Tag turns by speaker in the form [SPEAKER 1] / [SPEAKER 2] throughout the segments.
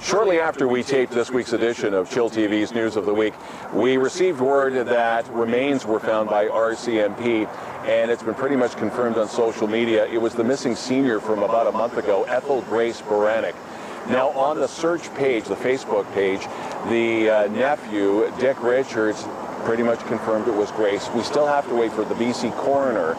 [SPEAKER 1] Shortly after we taped this week's edition of chillTV's News of the Week, we received word that remains were found by RCMP, and it's been pretty much confirmed on social media. It was the missing senior from about a month ago, Ethel Grace Baranek. Now, on the search page, the Facebook page, the nephew, Dick Richards, pretty much confirmed it was Grace. We still have to wait for the BC coroner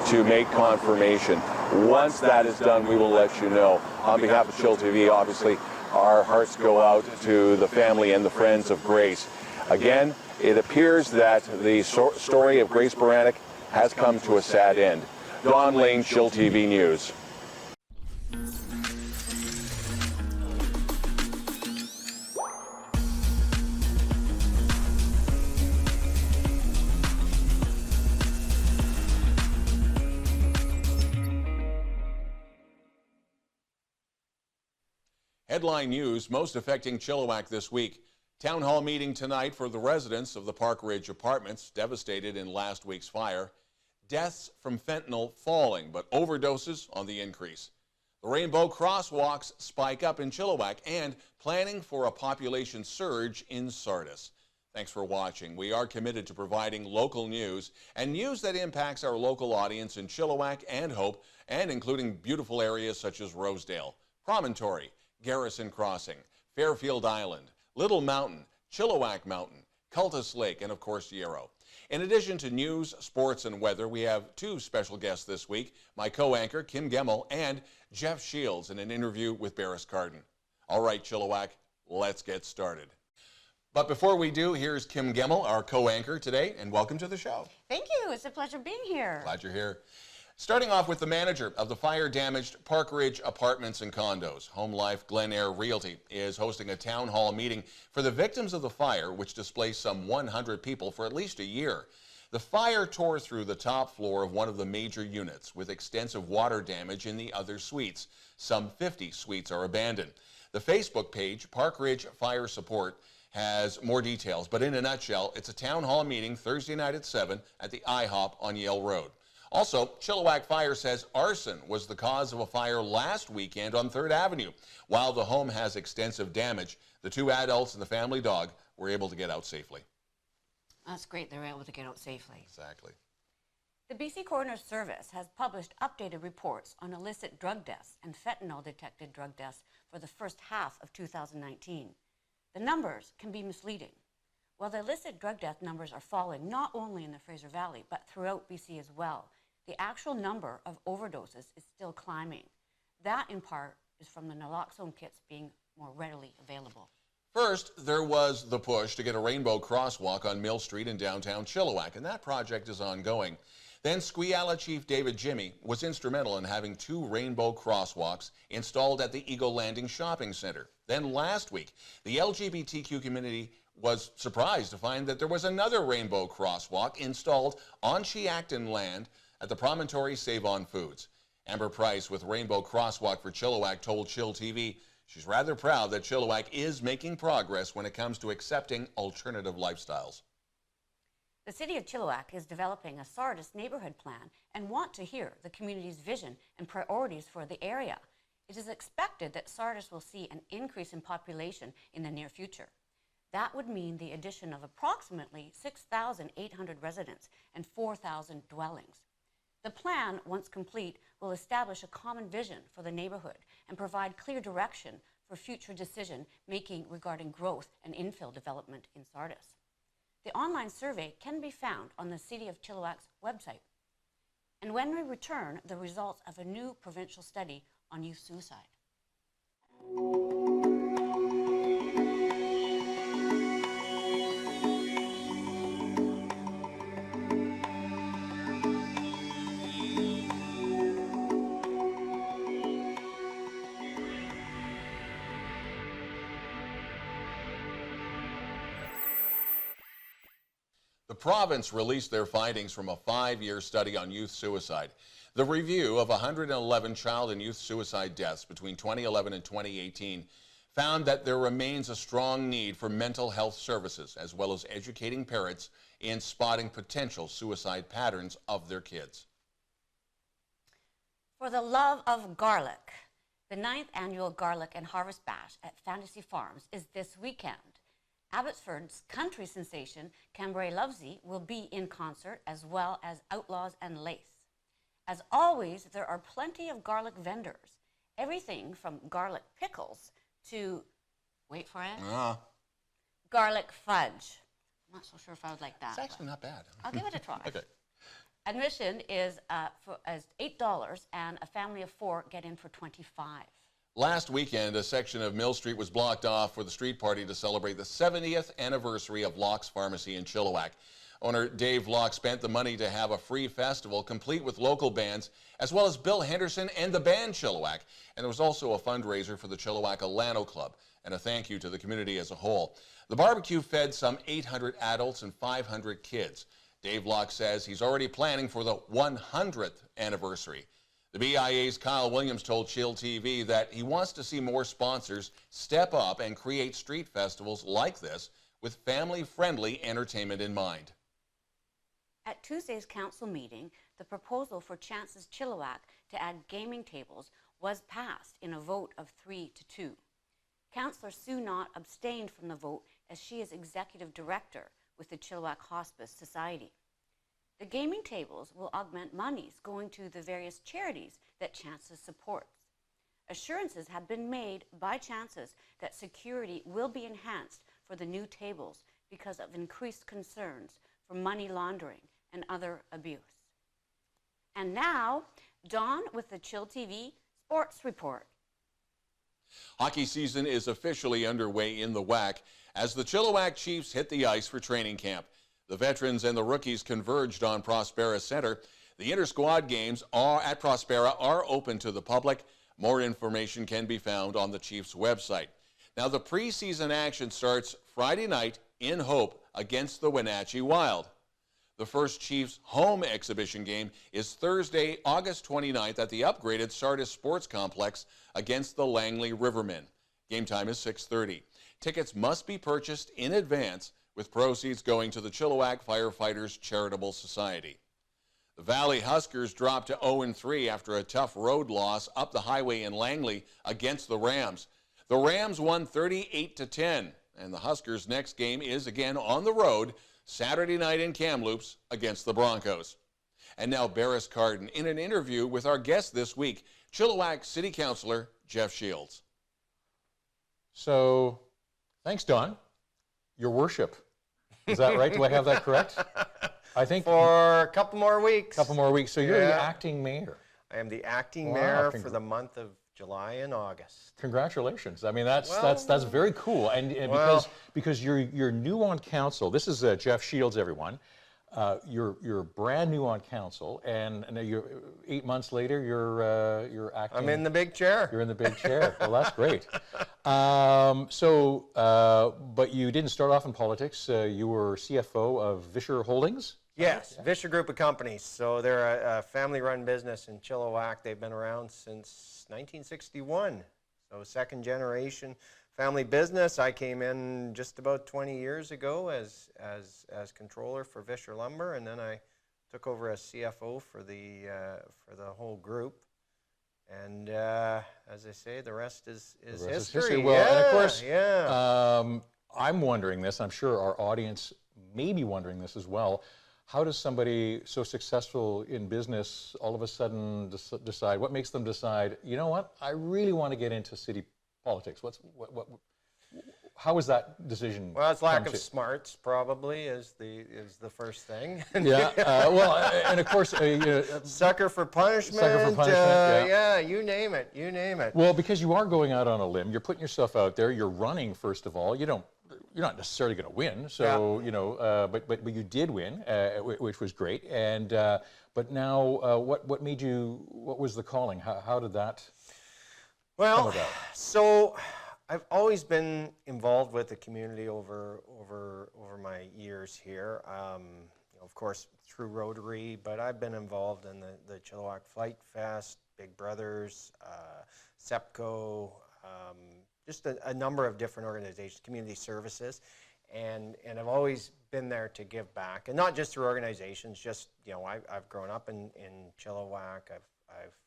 [SPEAKER 1] to make confirmation. Once that is done, we will let you know. On behalf of chillTV, obviously, our hearts go out to the family and the friends of Grace. Again, it appears that the story of Grace Baranek has come to a sad end. Don Lehn, chillTV News. Headline news most affecting Chilliwack this week. Town hall meeting tonight for the residents of the Park Ridge apartments devastated in last week's fire. Deaths from fentanyl falling, but overdoses on the increase. The rainbow crosswalks spike up in Chilliwack and planning for a population surge in Sardis. Thanks for watching. We are committed to providing local news and news that impacts our local audience in Chilliwack and Hope, and including beautiful areas such as Rosedale, Promontory, Garrison Crossing, Fairfield Island, Little Mountain, Chilliwack Mountain, Cultus Lake, and of course Yarrow. In addition to news, sports, and weather, we have two special guests this week, my co-anchor Kim Gemmell and Jeff Shields in an interview with Berris Karden. All right, Chilliwack, let's get started. But before we do, here's Kim Gemmell, our co-anchor today, and welcome to the show.
[SPEAKER 2] Thank you. It's a pleasure being here.
[SPEAKER 1] Glad you're here. Starting off with the manager of the fire-damaged Park Ridge Apartments and Condos, Home Life Glen Air Realty is hosting a town hall meeting for the victims of the fire, which displaced some 100 people for at least a year. The fire tore through the top floor of one of the major units, with extensive water damage in the other suites. Some 50 suites are abandoned. The Facebook page, Park Ridge Fire Support, has more details, but in a nutshell, it's a town hall meeting Thursday night at 7 at the IHOP on Yale Road. Also, Chilliwack Fire says arson was the cause of a fire last weekend on 3rd Avenue. While the home has extensive damage, the two adults and the family dog were able to get out safely.
[SPEAKER 2] That's great. They were able to get out safely.
[SPEAKER 1] Exactly.
[SPEAKER 2] The BC Coroner's Service has published updated reports on illicit drug deaths and fentanyl-detected drug deaths for the first half of 2019. The numbers can be misleading. While the illicit drug death numbers are falling not only in the Fraser Valley, but throughout BC as well, the actual number of overdoses is still climbing. That, in part, is from the naloxone kits being more readily available.
[SPEAKER 1] First, there was the push to get a rainbow crosswalk on Mill Street in downtown Chilliwack, and that project is ongoing. Then Squeala Chief David Jimmy was instrumental in having 2 rainbow crosswalks installed at the Eagle Landing Shopping Center. Then last week, the LGBTQ community was surprised to find that there was another rainbow crosswalk installed on Cheacton land at the Promontory Save On Foods. Amber Price with Rainbow Crosswalk for Chilliwack told chillTV she's rather proud that Chilliwack is making progress when it comes to accepting alternative lifestyles.
[SPEAKER 2] The City of Chilliwack is developing a Sardis neighborhood plan and want to hear the community's vision and priorities for the area. It is expected that Sardis will see an increase in population in the near future. That would mean the addition of approximately 6,800 residents and 4,000 dwellings. The plan, once complete, will establish a common vision for the neighborhood and provide clear direction for future decision-making regarding growth and infill development in Sardis. The online survey can be found on the City of Chilliwack's website. And when we return, the results of a new provincial study on youth suicide.
[SPEAKER 1] The province released their findings from a 5-year study on youth suicide. The review of 111 child and youth suicide deaths between 2011 and 2018 found that there remains a strong need for mental health services, as well as educating parents in spotting potential suicide patterns of their kids.
[SPEAKER 2] For the love of garlic, The 9th annual Garlic and Harvest Bash at Fantasy Farms is this weekend. Abbotsford's country sensation Cambrai Lovesy will be in concert, as well as Outlaws and Lace. As always, there are plenty of garlic vendors. Everything from garlic pickles to, wait for it, garlic fudge. I'm not so sure if I would like that.
[SPEAKER 1] It's actually not bad.
[SPEAKER 2] I'll give it a try.
[SPEAKER 1] Okay.
[SPEAKER 2] Admission is $8, and a family of 4 get in for $25.
[SPEAKER 1] Last weekend, a section of Mill Street was blocked off for the street party to celebrate the 70th anniversary of Locke's Pharmacy in Chilliwack. Owner Dave Locke spent the money to have a free festival complete with local bands, as well as Bill Henderson and the band Chilliwack. And there was also a fundraiser for the Chilliwack Alano Club, and a thank you to the community as a whole. The barbecue fed some 800 adults and 500 kids. Dave Locke says he's already planning for the 100th anniversary. The BIA's Kyle Williams told chillTV that he wants to see more sponsors step up and create street festivals like this with family-friendly entertainment in mind.
[SPEAKER 2] At Tuesday's council meeting, the proposal for Chance's Chilliwack to add gaming tables was passed in a vote of 3-2. Councillor Sue Knott abstained from the vote as she is executive director with the Chilliwack Hospice Society. The gaming tables will augment monies going to the various charities that Chance's supports. Assurances have been made by Chance's that security will be enhanced for the new tables because of increased concerns for money laundering and other abuse. And now, Don with the chillTV Sports Report.
[SPEAKER 1] Hockey season is officially underway in the WAC as the Chilliwack Chiefs hit the ice for training camp. The veterans and the rookies converged on Prospera Center. The inter-squad games at Prospera are open to the public. More information can be found on the Chiefs' website. Now, the preseason action starts Friday night in Hope against the Wenatchee Wild. The first Chiefs home exhibition game is Thursday, August 29th at the upgraded Sardis Sports Complex against the Langley Rivermen. Game time is 6:30. Tickets must be purchased in advance, with proceeds going to the Chilliwack Firefighters Charitable Society. The Valley Huskers dropped to 0-3 after a tough road loss up the highway in Langley against the Rams. The Rams won 38-10, and the Huskers' next game is again on the road Saturday night in Kamloops against the Broncos. And now Berris Karden in an interview with our guest this week, Chilliwack City Councillor Jeff Shields.
[SPEAKER 3] So, thanks, Don. Your worship. Is that right? Do I have that correct? I think
[SPEAKER 4] for a couple more weeks.
[SPEAKER 3] So you're the acting mayor.
[SPEAKER 4] I am the acting mayor for the month of July and August.
[SPEAKER 3] Congratulations. I mean, that's very cool. And because you're new on council. This is Jeff Shields, everyone. You're brand new on council, and you're 8 months later. You're acting.
[SPEAKER 4] I'm in the big chair.
[SPEAKER 3] You're in the big chair. Well, that's great. But you didn't start off in politics. You were CFO of Vischer Holdings.
[SPEAKER 4] Yes, Vischer Group of Companies. So they're a family-run business in Chilliwack. They've been around since 1961. So second generation family business. I came in just about 20 years ago as controller for Vischer Lumber, and then I took over as CFO for the whole group. And as I say, the rest is history.
[SPEAKER 3] Well, and of course, I'm wondering this. I'm sure our audience may be wondering this as well. How does somebody so successful in business all of a sudden decide? What makes them decide? You know what? I really want to get into city politics. How was that decision?
[SPEAKER 4] Well, it's lack of smarts, probably, is the first thing.
[SPEAKER 3] Yeah. And of course,
[SPEAKER 4] sucker for punishment.
[SPEAKER 3] Sucker for punishment.
[SPEAKER 4] Yeah, you name it. You name it.
[SPEAKER 3] Well, because you are going out on a limb, you're putting yourself out there. You're running, first of all. You're not necessarily going to win. So but you did win, which was great. And but now, what made you? What was the calling? How did that?
[SPEAKER 4] Well, so I've always been involved with the community over my years here. Of course, through Rotary, but I've been involved in the Chilliwack Flight Fest, Big Brothers, SEPCO, just a number of different organizations, community services, and I've always been there to give back, and not just through organizations. Just I've grown up in Chilliwack. I've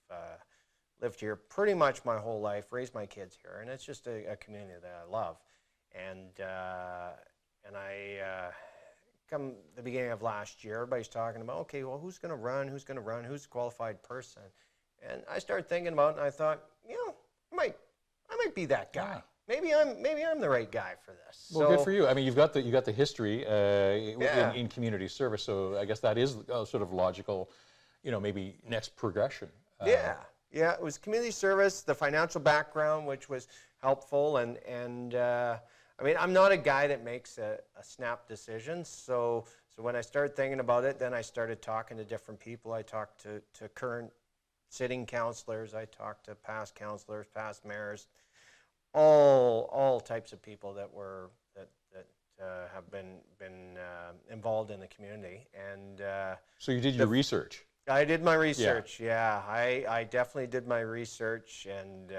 [SPEAKER 4] lived here pretty much my whole life, raised my kids here, and it's just a community that I love. And I come the beginning of last year, everybody's talking about, okay, well, who's going to run? Who's going to run? Who's a qualified person? And I started thinking about it, and I thought, you know, I might be that guy.
[SPEAKER 3] Yeah.
[SPEAKER 4] Maybe I'm the right guy for this.
[SPEAKER 3] Well,
[SPEAKER 4] so,
[SPEAKER 3] good for you. I mean, you got the history in community service, so I guess that is sort of logical, you know, maybe next progression.
[SPEAKER 4] Yeah, it was community service, the financial background, which was helpful, and I mean, I'm not a guy that makes a snap decision, so when I started thinking about it, then I started talking to different people. I talked to current sitting councillors, I talked to past councillors, past mayors, all types of people that have been involved in the community. And
[SPEAKER 3] so you did your research.
[SPEAKER 4] I did my research. Yeah, I definitely did my research, and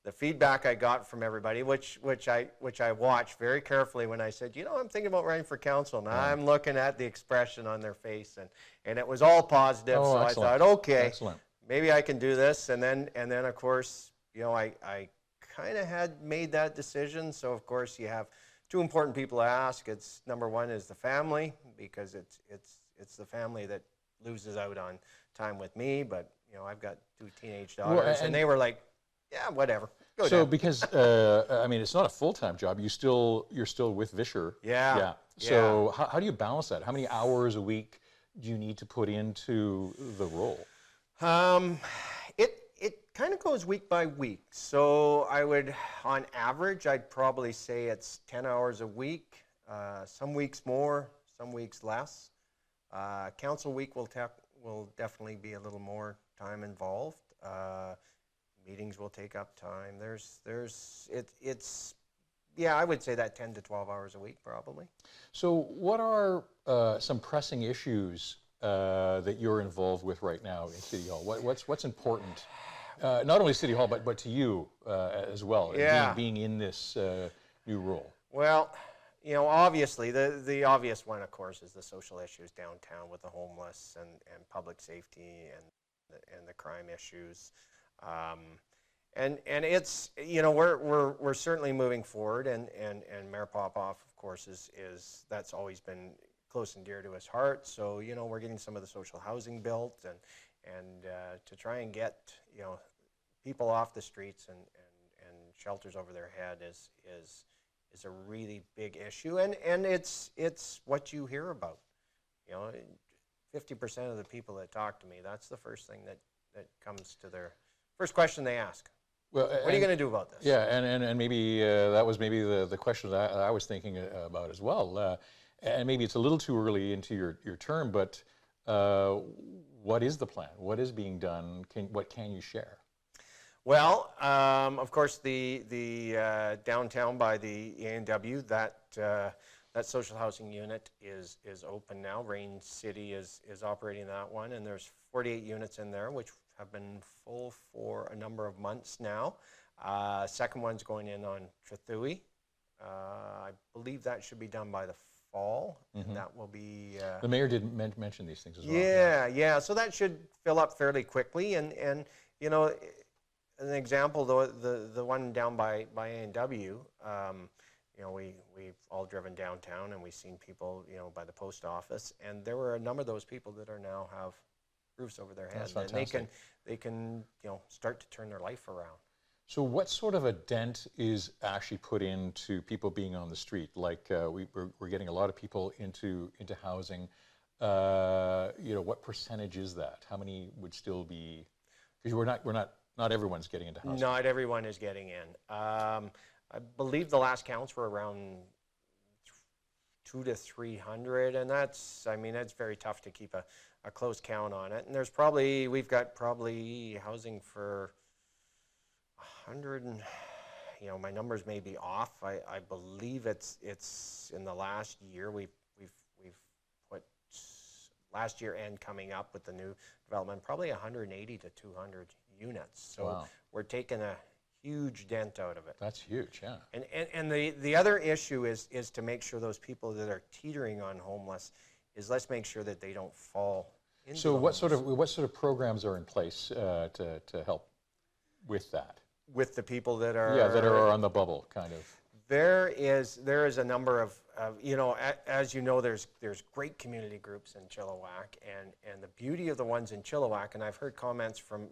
[SPEAKER 4] the feedback I got from everybody, which I watched very carefully when I said, you know, I'm thinking about running for council, and I'm looking at the expression on their face, and it was all positive.
[SPEAKER 3] Oh,
[SPEAKER 4] so
[SPEAKER 3] excellent.
[SPEAKER 4] I thought, okay,
[SPEAKER 3] Excellent.
[SPEAKER 4] maybe I can do this. And then of course, you know, I kind of had made that decision. So of course you have two important people to ask. It's number one is the family, because it's the family that loses out on time with me. But you know, I've got two teenage daughters, and they were like, yeah, whatever. Go
[SPEAKER 3] So
[SPEAKER 4] down.
[SPEAKER 3] because I mean, it's not a full-time job. You're still with Vischer.
[SPEAKER 4] Yeah.
[SPEAKER 3] So how do you balance that? How many hours a week do you need to put into the role?
[SPEAKER 4] It kind of goes week by week. So I would, on average, I'd probably say it's 10 hours a week. Some weeks more, some weeks less. Council week will definitely be a little more time involved. Meetings will take up time. Yeah, I would say that 10 to 12 hours a week probably.
[SPEAKER 3] So what are some pressing issues that you're involved with right now in City Hall? What's important? Not only City Hall, but to you as well, being in this new role.
[SPEAKER 4] Well, you know, obviously, the obvious one, of course, is the social issues downtown with the homeless and public safety and the crime issues. And it's, you know, we're certainly moving forward, and Mayor Popoff, of course, is that's always been close and dear to his heart. So, you know, we're getting some of the social housing built, and to try and get, you know, people off the streets and shelters over their head is a really big issue, and it's what you hear about. You know, 50% of the people that talk to me, that's the first thing that comes to their first question they ask.
[SPEAKER 3] Well,
[SPEAKER 4] what are you going to do about this?
[SPEAKER 3] Yeah, and maybe that was maybe the question that I was thinking about as well. And maybe it's a little too early into your term, but what is the plan? What is being done? What can you share?
[SPEAKER 4] Well, of course, the downtown by the A&W, that social housing unit is open now. Rain City is operating that one, and there's 48 units in there, which have been full for a number of months now. Second one's going in on Trithui. I believe that should be done by the fall, and that will be...
[SPEAKER 3] the mayor did mention these things as well.
[SPEAKER 4] Yeah, so that should fill up fairly quickly, and you know, an example, the one down by A&W, you know, we've all driven downtown and we've seen people, you know, by the post office, and there were a number of those people that are now have roofs over their heads, and they can you know, start to turn their life around.
[SPEAKER 3] So what sort of a dent is actually put into people being on the street? Like we're getting a lot of people into housing. You know, what percentage is that? How many would still be? Because not everyone's getting into housing.
[SPEAKER 4] Not everyone is getting in. I believe the last counts were around 200 to 300, and that's very tough to keep a close count on it. And we've got probably housing for 100, and you know, my numbers may be off. I believe it's in the last year we've put last year and coming up with the new development, probably 180 to 200 units. So
[SPEAKER 3] wow.
[SPEAKER 4] We're taking a huge dent out of it.
[SPEAKER 3] That's huge, yeah.
[SPEAKER 4] And the other issue is to make sure those people that are teetering on homeless, let's make sure that they don't fall into
[SPEAKER 3] So what sort of programs are in place to help with that?
[SPEAKER 4] With the people that are...
[SPEAKER 3] Yeah, that are on the bubble, kind of.
[SPEAKER 4] There is a number of you know, as you know, there's great community groups in Chilliwack, and the beauty of the ones in Chilliwack, and I've heard comments from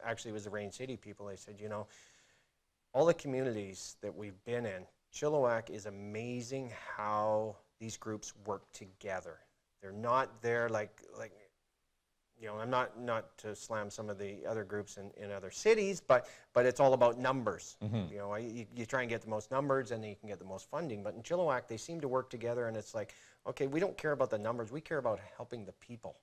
[SPEAKER 4] actually it was the Rain City people. They said, you know, all the communities that we've been in, Chilliwack is amazing how these groups work together. They're not there like you know, I'm not to slam some of the other groups in other cities, but it's all about numbers. You know, you try and get the most numbers, and then you can get the most funding. But in Chilliwack, they seem to work together, and it's like, okay, we don't care about the numbers. We care about helping the people.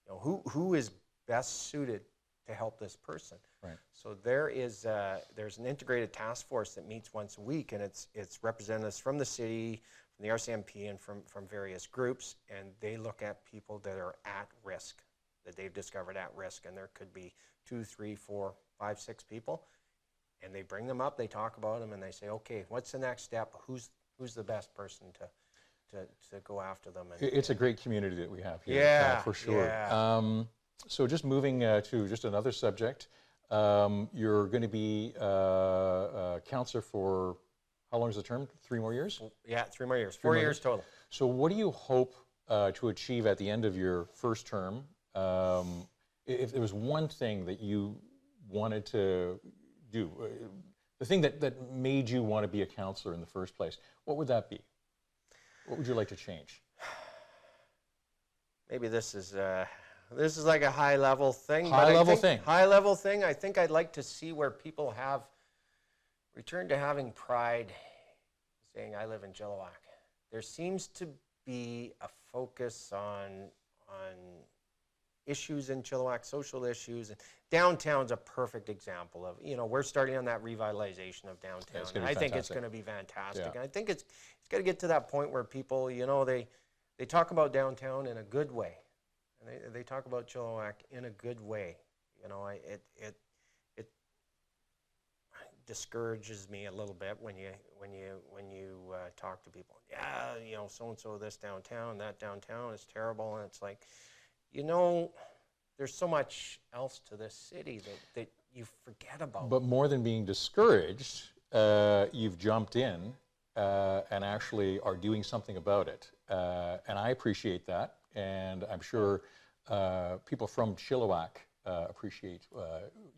[SPEAKER 4] You know, who is best suited to help this person.
[SPEAKER 3] Right.
[SPEAKER 4] So there's an integrated task force that meets once a week, and it's representatives from the city, from the RCMP, and from various groups, and they look at people that are at risk, that they've discovered at risk, and there could be 2, 3, 4, 5, 6 people, and they bring them up, they talk about them, and they say, okay, what's the next step? Who's the best person to go after them? And,
[SPEAKER 3] It's a great community that we have here,
[SPEAKER 4] yeah,
[SPEAKER 3] for sure.
[SPEAKER 4] Yeah.
[SPEAKER 3] So just moving to just another subject, you're going to be a councillor for, how long is the term? 3 more years?
[SPEAKER 4] Yeah, 3 more years. 4 years total.
[SPEAKER 3] So what do you hope to achieve at the end of your first term? If there was one thing that you wanted to do, the thing that made you want to be a councillor in the first place, what would that be? What would you like to change?
[SPEAKER 4] Maybe this is like a high level thing.
[SPEAKER 3] High level thing.
[SPEAKER 4] I think I'd like to see where people have returned to having pride, saying I live in Chilliwack. There seems to be a focus on issues in Chilliwack, social issues. And downtown's a perfect example of, you know, we're starting on that revitalization of downtown.
[SPEAKER 3] Yeah,
[SPEAKER 4] I think it's going to be fantastic.
[SPEAKER 3] Yeah.
[SPEAKER 4] And I think it's got to get to that point where people, you know, they talk about downtown in a good way. And they talk about Chilliwack in a good way. You know, it discourages me a little bit when you talk to people. Yeah, you know, so and so this downtown, that downtown is terrible, and it's like, you know, there's so much else to this city that you forget about.
[SPEAKER 3] But more than being discouraged, you've jumped in and actually are doing something about it, and I appreciate that, and I'm sure people from Chilliwack appreciate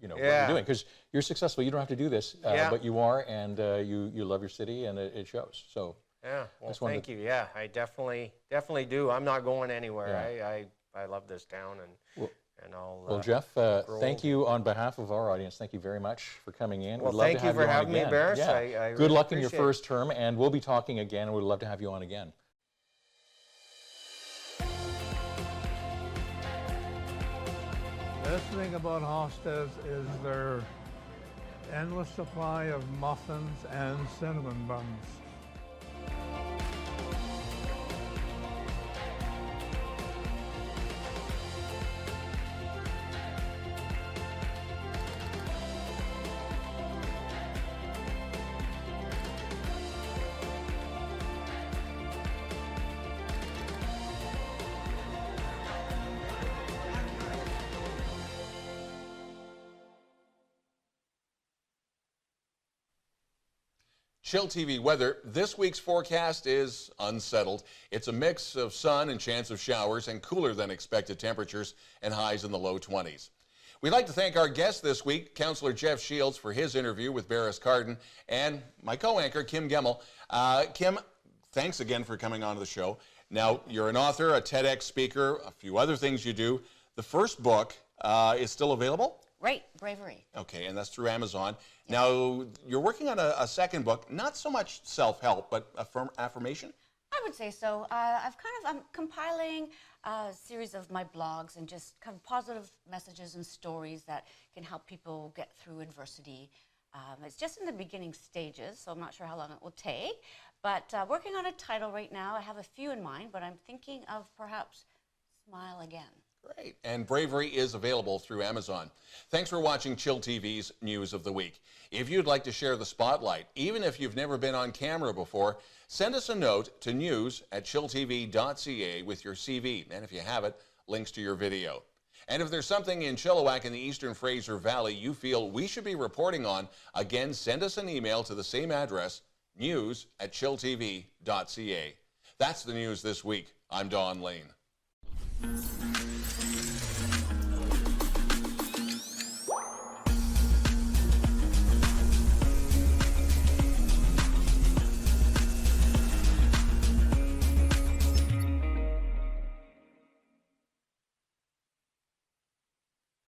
[SPEAKER 3] you know, what you're doing, because you're successful. You don't have to do this, but you are, and you love your city, and it shows. So
[SPEAKER 4] yeah, well, thank you. Yeah, I definitely do. I'm not going anywhere.
[SPEAKER 3] Yeah.
[SPEAKER 4] I love this town, and I'll.
[SPEAKER 3] Well, Jeff, thank you on behalf of our audience. Thank you very much for coming in.
[SPEAKER 4] Well,
[SPEAKER 3] We'd love
[SPEAKER 4] thank
[SPEAKER 3] to
[SPEAKER 4] you
[SPEAKER 3] have
[SPEAKER 4] for having me,
[SPEAKER 3] again.
[SPEAKER 4] Berris.
[SPEAKER 3] Yeah.
[SPEAKER 4] I
[SPEAKER 3] Good
[SPEAKER 4] really
[SPEAKER 3] luck in your
[SPEAKER 4] appreciate it.
[SPEAKER 3] first term, and we'll be talking again. We'd love to have you on again.
[SPEAKER 5] The best thing about Hofstede's is their endless supply of muffins and cinnamon buns.
[SPEAKER 1] chillTV weather. This week's forecast is unsettled. It's a mix of sun and chance of showers and cooler than expected temperatures and highs in the low 20s. We'd like to thank our guest this week, Councillor Jeff Shields, for his interview with Berris Karden, and my co-anchor, Kim Gemmell. Kim, thanks again for coming on to the show. Now, you're an author, a TEDx speaker, a few other things you do. The first book is still available?
[SPEAKER 2] Right, Bravery.
[SPEAKER 1] Okay, and that's through Amazon. Now, you're working on a second book, not so much self-help, but affirmation?
[SPEAKER 2] I would say so. I'm compiling a series of my blogs and just kind of positive messages and stories that can help people get through adversity. It's just in the beginning stages, so I'm not sure how long it will take. But working on a title right now. I have a few in mind, but I'm thinking of perhaps Smile Again.
[SPEAKER 1] Great. And Bravery is available through Amazon. Thanks for watching chillTV's News of the Week. If you'd like to share the spotlight, even if you've never been on camera before, send us a note to news@chilltv.ca with your CV. And if you have it, links to your video. And if there's something in Chilliwack in the Eastern Fraser Valley you feel we should be reporting on, again, send us an email to the same address, news@chilltv.ca. That's the news this week. I'm Don Lehn.